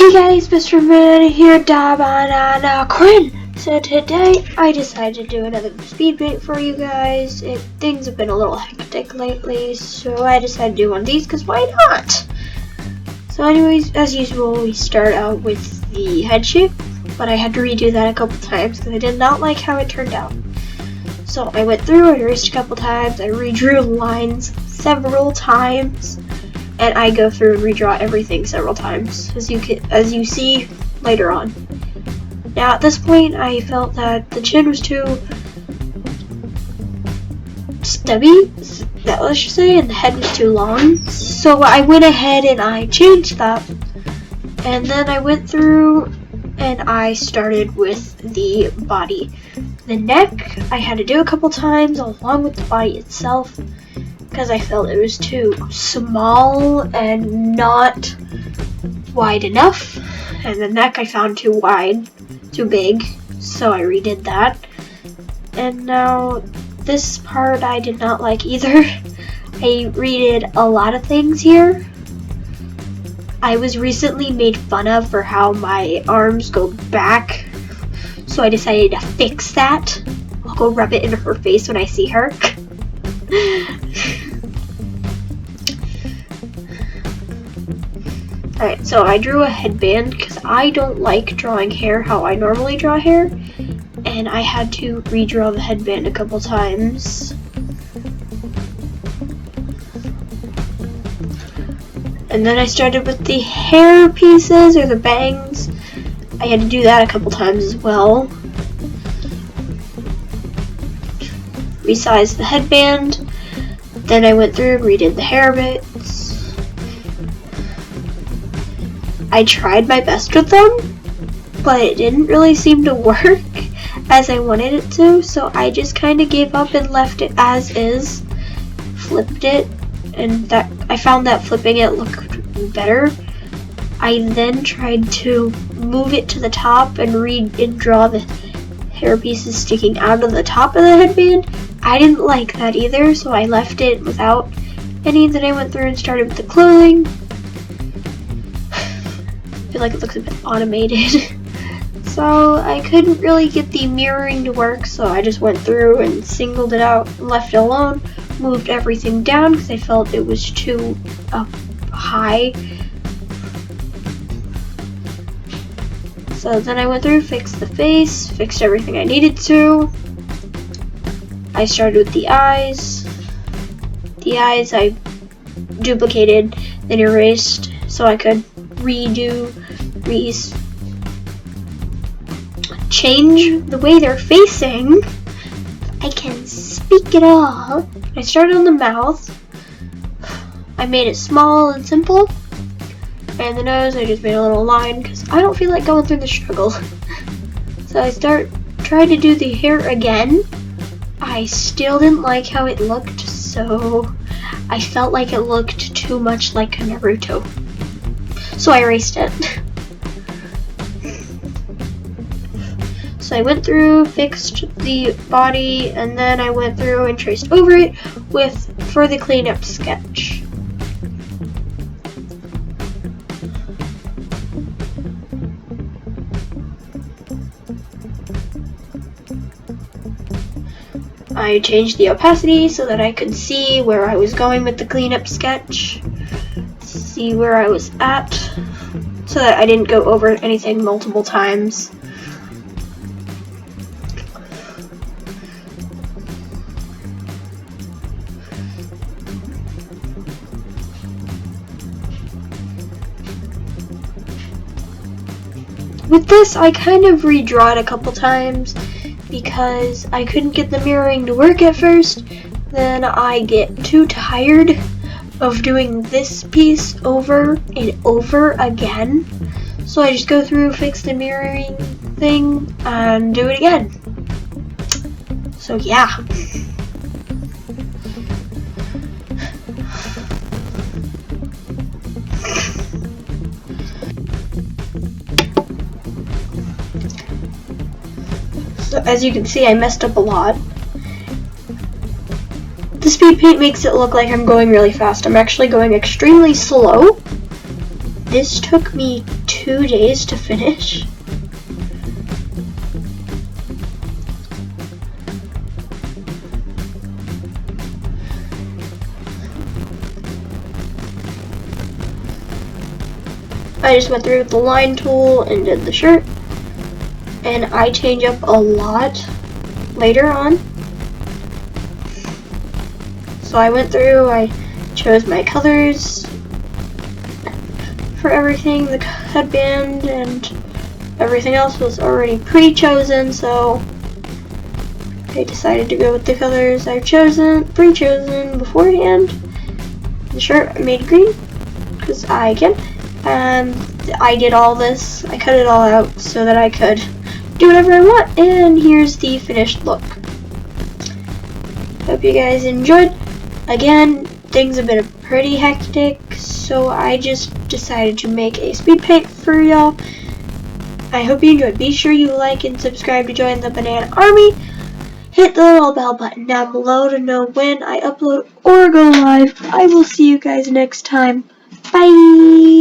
Hey guys, Mr. Man here, Quinn. So today I decided to do another Speedpaint for you guys. Things have been a little hectic lately, so I decided to do one of these because why not? So anyways, as usual, we start out with the head shape, but I had to redo that a couple times because I did not like how it turned out. So I went through, I erased a couple times, I redrew lines several times, and I go through and redraw everything several times, as you see later on. Now at this point, I felt that the chin was too stubby, let's just say, and the head was too long. So I went ahead and I changed that, and then I went through and I started with the body. The neck I had to do a couple times along with the body itself, because I felt it was too small and not wide enough, and the neck I found too wide, too big, so I redid that. And now this part I did not like either. I redid a lot of things here. I was recently made fun of for how my arms go back, so I decided to fix that. I'll go rub it in her face when I see her. Alright, so I drew a headband because I don't like drawing hair how I normally draw hair, and I had to redraw the headband a couple times. And then I started with the hair pieces, or the bangs. I had to do that a couple times as well. Resized the headband. Then I went through and redid the hair bits. I tried my best with them, but it didn't really seem to work as I wanted it to, so I just kind of gave up and left it as is. Flipped it, and I found that flipping it looked better. I then tried to move it to the top and draw the hair pieces sticking out of the top of the headband. I didn't like that either, so I left it without any. Then I went through and started with the clothing. I feel like it looks a bit automated. So I couldn't really get the mirroring to work, so I just went through and singled it out and left it alone. Moved everything down because I felt it was too high. So then I went through, fixed the face, fixed everything I needed to. I started with the eyes. The eyes I duplicated, then erased so I could change the way they're facing. I can speak it all. I started on the mouth. I made it small and simple. And the nose, I just made a little line because I don't feel like going through the struggle. So I tried to do the hair again. I still didn't like how it looked, so I felt like it looked too much like Naruto. So I erased it. So I went through, fixed the body, and then I went through and traced over it for the cleanup sketch. I changed the opacity so that I could see where I was going with the cleanup sketch, see where I was at, so that I didn't go over anything multiple times. With this, I kind of redraw it a couple times because I couldn't get the mirroring to work at first. Then I get too tired of doing this piece over and over again. So I just go through, fix the mirroring thing, and do it again. So yeah. So as you can see, I messed up a lot. The speed paint makes it look like I'm going really fast. I'm actually going extremely slow. This took me 2 2 days to finish. I just went through with the line tool and did the shirt, and I change up a lot later on. So I went through, I chose my colors for everything, the headband and everything else was already pre-chosen, so I decided to go with the colors I've pre-chosen beforehand. The shirt I made green, because I can. I did all this, I cut it all out so that I could do whatever I want, and here's the finished look. Hope you guys enjoyed. Again, things have been pretty hectic, so I just decided to make a speed paint for y'all. I hope you enjoyed. Be sure you like and subscribe to join the Banana Army. Hit the little bell button down below to know when I upload or go live. I will see you guys next time. Bye!